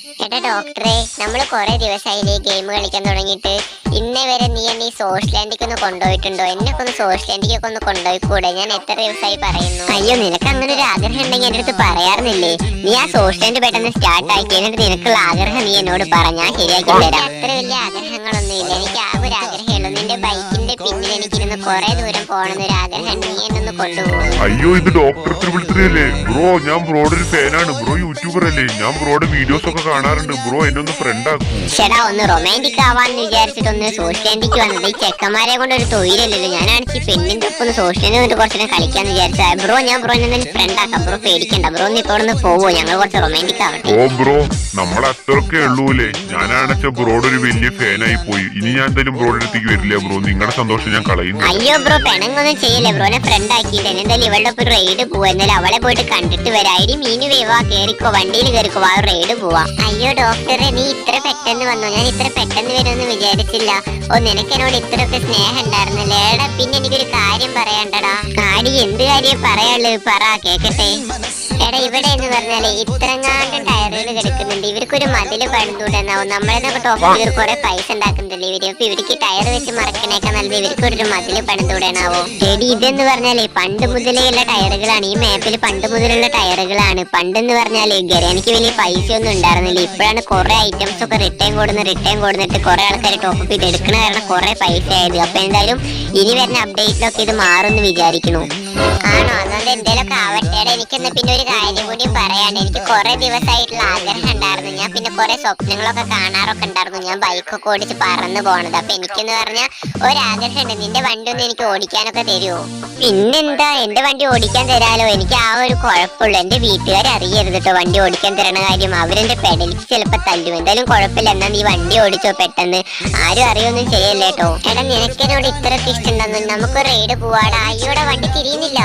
എടാ ഡോക്ടറെ, നമ്മള് കൊറേ ദിവസമായില്ലേ ഗെയിം കളിക്കാൻ തുടങ്ങിയിട്ട്. ഇന്നേ വരെ നീ എന്നെ ഈ സോഷ്യലാൻഡിക്ക് ഒന്ന് കൊണ്ടുപോയിട്ടുണ്ടോ? എന്നെ ഒന്ന് സോഷ്യലാൻഡിക്കൊക്കെ ഒന്ന് കൊണ്ടുപോയിക്കൂടെ? ഞാൻ എത്ര ദിവസമായി പറയുന്നു. അയ്യോ, നിനക്ക് അങ്ങനെ ഒരു ആഗ്രഹം ഉണ്ടെങ്കിൽ എന്റെ അടുത്ത് പറയാറുന്നില്ലേ? നീ ആ സോഷ്യലാൻഡ് പെട്ടെന്ന് സ്റ്റാർട്ട് ആക്കി എന്നിട്ട് നിനക്കുള്ള ആഗ്രഹം നീ എന്നോട് പറ, ഞാൻ ശരിയാക്കി തരാം. അത്ര വലിയ ആഗ്രഹങ്ങളൊന്നും ഇല്ല, എനിക്ക് ആ ഒരു ആഗ്രഹമേ ഉള്ളൂ. നിന്റെ ബൈക്കിന്റെ പിന്നിൽ എനിക്കിരുന്ന് കൊറേ ദൂരം പോകണമെന്നൊരു ആഗ്രഹം. നീ എന്നൊന്ന് കൊണ്ടുപോകും. അയ്യോ, ഇത് ഡോക്ടർ വിളിച്ചതല്ലേ ബ്രോ? ഞാൻ ബ്രോയുടെ ഒരു ഫാനാണ്. ബ്രോ യൂട്യൂബർ അല്ലേ? ഞാൻ ബ്രോയുടെ വീഡിയോസ് ഒക്കെ കാണാറുണ്ട്. ബ്രോ എന്നെ ഒന്ന് ഫ്രണ്ട് ആക്കും. ചേട്ടാ, ഒന്ന് റൊമാൻറ്റിക് ആവാന്ന് വിചാരിച്ചിട്ടൊന്ന് സോഷ്യലാൻഡിക്ക് വന്നത്. ഈ ചെക്കന്മാരെ കൊണ്ട് ഒരു തൊഴിലല്ലല്ലോ. ഞാനാണെങ്കിൽ പെണ്ണിന്റെ ഒപ്പം സോഷ്യലിന് കൊണ്ട് കുറച്ചു കളിക്കാന്ന് വിചാരിച്ചാ. ബ്രോ, ഞാൻ ബ്രോ എന്നെ ഫ്രണ്ട് ആക്കാം. ബ്രോ പേടിക്കണ്ട. ബ്രോ ഒന്ന് ഇപ്പോൾ ഒന്ന് പോവോ? ഞങ്ങൾ കുറച്ച് റൊമാൻറ്റിക് ആവട്ടെ. ഓ ബ്രോ, നമ്മൾ അത്രയൊക്കെ ഉള്ളൂല്ലേ? ഞാനാണെച്ച ബ്രോയുടെ ഒരു വലിയ ഫാനായി പോയി. ഇനി ഞാൻ എന്തായാലും ബ്രോയുടെ അടുത്തേക്ക് വരില്ല ബ്രോ. നിങ്ങളുടെ സന്തോഷം ഞാൻ കളയുന്നു. അയ്യോ ബ്രോ, പെണങ്ങൊന്നും ചെയ്യല്ലേ. ബ്രോനെ ഫ്രണ്ട് ആക്കിയിട്ട് എന്തായാലും ഇവളുടെ ഒപ്പം റൈഡ് പോവാ. എന്നാലും അവളെ പോയിട്ട് കണ്ടിട്ട് വരാം. ഐഡി മീന് വേവാ, കേറിക്കോ, വണ്ടിയിൽ കേറിക്കോ, ആ റൈഡ് പോവാ. അയ്യോ ഡോക്ടറെ, നീ ഇത്ര പെട്ടെന്ന് വന്നു. ഞാൻ ഇത്ര പെട്ടെന്ന് വരുമെന്ന് വിചാരിച്ചില്ല. ഓ, നിനക്ക് എന്നോട് ഇത്രയൊക്കെ സ്നേഹം ഉണ്ടായിരുന്നല്ലേ? എടാ, പിന്നെ എനിക്കൊരു കാര്യം പറയാണ്ടടാ. കാര്യം എന്ത് കാര്യം പറയാള്? പറ, കേക്കട്ടെ. എടാ, ഇവിടെ എന്ന് പറഞ്ഞാല് ഇത്രങ്ങാണ്ട് ടയറുകൾ കിടക്കുന്നുണ്ട്. ഇവർക്കൊരു മതില് പണിതൂടെന്നാവും. നമ്മളെന്നൊക്കെ ടോപ്പ് ചെയ്ത് കുറെ പൈസ ഉണ്ടാക്കുന്നില്ലേ ഇവര്? അപ്പൊ ഇവർക്ക് ടയർ വെച്ച് മറക്കണേക്കാൾ നല്ലത് ഇവർക്കൊരു മതില് പണിതൂടെന്നാവോ? എടി, ഇതെന്ന് പറഞ്ഞാലേ പണ്ട് മുതലേ ഉള്ള ടയറുകളാണ്. ഈ മാപ്പിൽ പണ്ട് മുതലുള്ള ടയറുകളാണ്. പണ്ടെന്ന് പറഞ്ഞാല് എനിക്ക് വലിയ പൈസ ഒന്നും ഉണ്ടായിരുന്നില്ല. ഇപ്പോഴാണ് കുറെ ഐറ്റംസ് ഒക്കെ റിട്ടേൺ കൊടുത്തിട്ട് കുറെ ആൾക്കാർ ടോപ്പ് ചെയ്ത് എടുക്കണ കാരണം കുറെ പൈസ ആയത്. അപ്പൊ എന്തായാലും ഇനി വരുന്ന അപ്ഡേറ്റിലൊക്കെ ഇത് മാറുമെന്ന് വിചാരിക്കുന്നു. ആണോ? അതുകൊണ്ട് എന്തേലൊക്കെ ആവട്ടെ. എനിക്കെന്ന് പിന്നെ ഒരു കാര്യം കൂടി പറയാണ്ട്. എനിക്ക് കുറെ ദിവസമായിട്ടുള്ള ആഗ്രഹം ഉണ്ടായിരുന്നു. ഞാൻ പിന്നെ കുറെ സ്വപ്നങ്ങളൊക്കെ കാണാറൊക്കെ ഉണ്ടായിരുന്നു. ഞാൻ ബൈക്കൊക്കെ ഓടിച്ച് പറന്ന് പോണത്. അപ്പൊ എനിക്കെന്ന് പറഞ്ഞാൽ ഒരാഗ്രഹം ഉണ്ട്. നിന്റെ വണ്ടി ഒന്ന് എനിക്ക് ഓടിക്കാനൊക്കെ തരുമോ? പിന്നെന്താ, എന്റെ വണ്ടി ഓടിക്കാൻ തരാലോ. എനിക്ക് ആ ഒരു കുഴപ്പമുള്ളൂ. എന്റെ വീട്ടുകാർ അറിയരുത് കേട്ടോ വണ്ടി ഓടിക്കാൻ തരണ കാര്യം. അവരെന്റെ പെടലിക്ക് ചിലപ്പോ തല്ലും. എന്തായാലും കുഴപ്പമില്ല. എന്നാ നീ വണ്ടി ഓടിച്ചോ പെട്ടെന്ന്. ആരും അറിയൊന്നും ചെയ്യല്ലേ കേട്ടോ. എടാ, നിനക്കെന്നോട് ഇത്രയൊക്കെ ഇഷ്ടമുണ്ടെന്ന് നമുക്കൊരു റൈഡ് പോവാടാ. അയ്യോടെ വണ്ടി തിരിയുന്നില്ല.